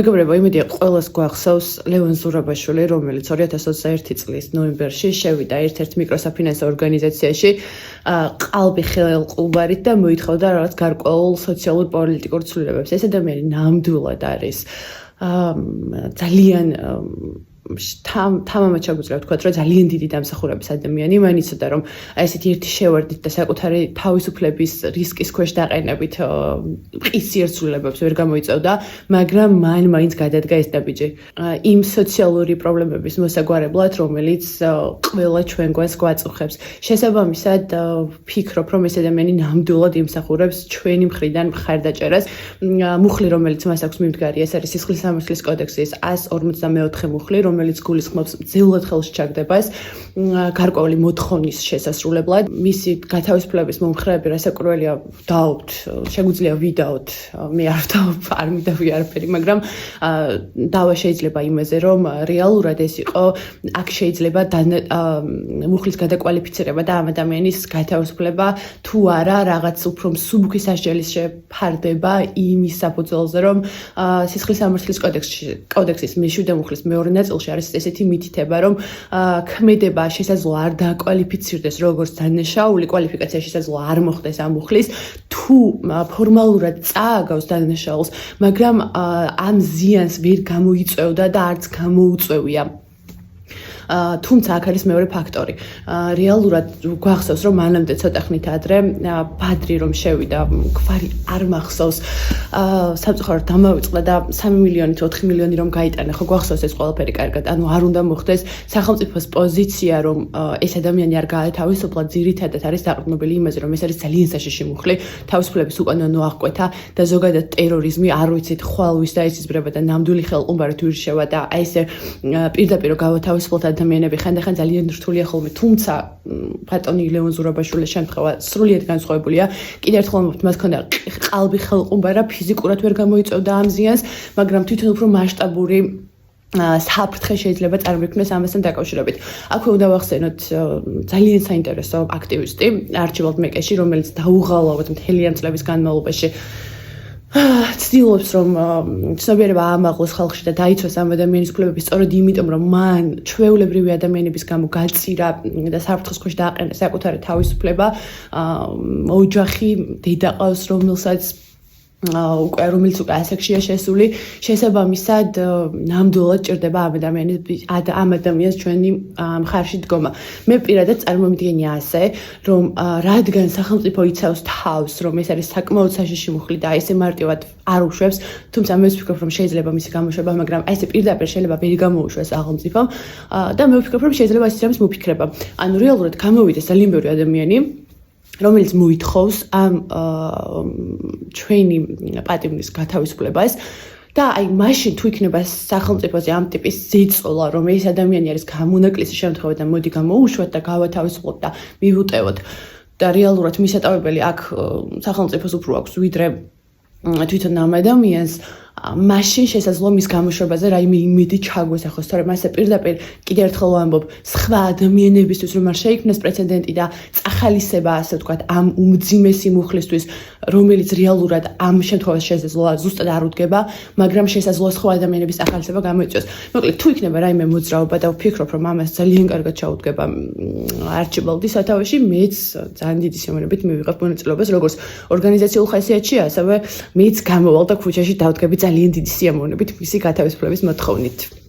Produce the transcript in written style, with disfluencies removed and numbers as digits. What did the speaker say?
მეგობრებო, იმედია ყველას გვახსოვს ლევან ზურაბაშვილი, რომელიც 2021 წლის ნოემბერში შევიდა ერთ-ერთ მიკროსაფინანსო ორგანიზაციაში ყალბი ხელყუბარით და მოითხოვდა რაღაც გარკვეულ სოციალურ პოლიტიკურ ცვლილებებს. ეს ადამიანი ნამდვილად არის ძალიან თამამად შეგვიძლია ვთქვათ, რომ ძალიან დიდი დამსახურების ადამიანი, მან იცოდა, რომ ესეთი ერთი შევარდით და საკუთარი თავისუფლების რისკის ქვეშ დაყენებით მყისიერ ცვლილებებს ვერ გამოიწევდა, მაგრამ მან მაინც გადადგა ეს ნაბიჯი იმ სოციალური პრობლემების მოსაგვარებლად, რომელიც ყველა ჩვენგვარს გვაწუხებს. შესაბამისად, ვფიქრობ, რომ ეს ადამიანი ნამდვილად იმსახურებს ჩვენი მხრიდან მხარდაჭერას. მუხლი, რომელიც მას აქვს მიმდგარი, ეს არის სისხლის სამართლის კოდექსის 154 მუხლი, რომელიც გულისხმობს ძილად ხელში ჩაგდებას გარკვეული მოთხოვნის შესასრულებლად. მისი გათავისუფლების მომხრეები რასაკვირველია დავთ, შეგვიძლია ვიდაოთ, მე არ მიდავი არაფერი, მაგრამ დავა შეიძლება იმაზე, რომ რეალურად ეს იყო, აქ შეიძლება მუხლის გადაკვალიფიცირება და ამ ადამიანის გათავისუფლება თუ არა რაღაც უფრო მსუბუქი სასჯელის შეფარდება იმის საფუძველზე, რომ სისხლის სამართლის კოდექსის მე-7 მუხლის მეორე ნაწილში არის ესეთი მითითება, რომ ქმედება შესაძლოა არ დაკვალიფიცირდეს როგორც დანაშაული, კვალიფიკაცია შესაძლოა არ მოხდეს ამ მუხლის, თუ ფორმალურად წააგავს დანაშაულს, მაგრამ ამ ზიანს ვერ გამოიწვევდა და არც გამოუწვევია. თუმცა აქ არის მეორე ფაქტორი. რეალურად გვახსოვს, რომ მანამდე ცოტა ხნით ადრე ბადრი რომ შევიდა, გვარი არ მახსოვს, სამწუხაროდ დამავიწყდა და 3 მილიონი თუ 4 მილიონი რომ გაიტანა, ხო გვახსოვს ეს ყველაფერი კარგად. ანუ არ უნდა მოხდეს სახელმწიფოს პოზიცია, რომ ეს ადამიანი არ გაათავისუფლა, ძირითადად არის დაყრდნობილი იმაზე, რომ ეს არის ძალიან საშიში მუხლი, თავისუფლების უკანონო აღკვეთა და ზოგადად ტერორიზმი, არ ვიცით, ხვალვის და ესიზბრება და ნამდვილი ხელყუმბარით ვირშევა და აი ესე პირდაპირ გავათავისუფლოთ ადამიანები ხანდახან ძალიან რთულია ხოლმე, თუმცა ბატონი ლევან ზურაბაშვილის შემთხვევა სრულიად განსხვავებულია. კიდევ ერთხელ ვამბობთ, მას ჰქონდა ყალბი ხელყუმბარა, ფიზიკურად ვერ გამოიწვევდა ამ ზიანს, მაგრამ თვითონ უფრო მასშტაბური საფრთხე შეიძლება წარმოიქმნას ამასთან დაკავშირებით. აქვე უნდა ვახსენოთ ძალიან საინტერესო აქტივისტი, არჩიბალდ მეკეში, რომელიც დაუღალავად მთელი ამ წლების განმავლობაში ცდილობს, რომ ცნობიერება აამაღლოს ხალხში და დაიცვას ამ ადამიანის უფლებები, სწორედ იმიტომ, რომ მან ჩვეულებრივი ადამიანების გამო გაწირა და საფრთხის ქვეშ დააყენა საკუთარი თავისუფლება, ოჯახი, დედა ყავს, რომელიც უკვე ასაკშია შესული, შესაბამისად ნამდვილად ჭირდება ამ ადამიანს ჩვენი მხარში დგომა. მე პირადად წარმომიდგენია ასე, რომ რადგან სახელმწიფო იცავს თავს, რომ ეს არის საკმაოდ საშიში მუხლი და ესე მარტივად არ უშვებს, თუმცა მე ვფიქრობ, რომ შეიძლება მისი გამოშვება, მაგრამ ესე პირდაპირ შეიძლება ვერ გამოუშვეს სახელმწიფომ და მე ვფიქრობ, რომ შეიძლება ისიც რამის მოფიქრება. ანუ რეალურად გამოვიდეს ძალიან ბევრი ადამიანი, რომელიც მოითხოვს ამ ჩვენი პატიმრის გათავისუფლებას და აი მაშინ თუ იქნება სახელმწიფოზე ამ ტიპის ზეწოლა, რომ ეს ადამიანი არის გამონაკლისი შემთხვევა და მოდი გამოუშვათ და გავათავისუფლოთ და მივუტევოთ და რეალურად მისატავებელი აქ სახელმწიფოს უფრო აქვს ვიდრე თვითონ ამ ადამიანს, მაშინ შესაძლოა მის გამოშვებაზე რაიმე იმედი ჩაგვესახოს, თორემ ასე პირდაპირ კიდევ ერთხელ ვამბობ, სხვა ადამიანებისთვის რომ არ შეიქმნას პრეცედენტი და წახალისება, ასე ვთქვათ, ამ უმძიმესი მუხლისთვის, რომელიც რეალურად ამ შემთხვევაში შესაძლოა ზუსტად არ უდგება, მაგრამ შესაძლოა სხვა ადამიანების წახალისება გამოიწვიოს. მოკლედ, თუ იქნება რაიმე მოძრაობა და ვფიქრობ, რომ ამას ძალიან კარგად ჩაუდგება არჩიბალდის სათავეში, მეც ძალიან დიდი სიამოვნებით მივიღებ მონაწილეობას, როგორც ორგანიზაციულ ხასიათში, ასევე მეც გამოვალ და ქუჩაში დავდგები ძალიან დიდი სიამოვნებით მისი გათავისუფლების მოთხოვნით.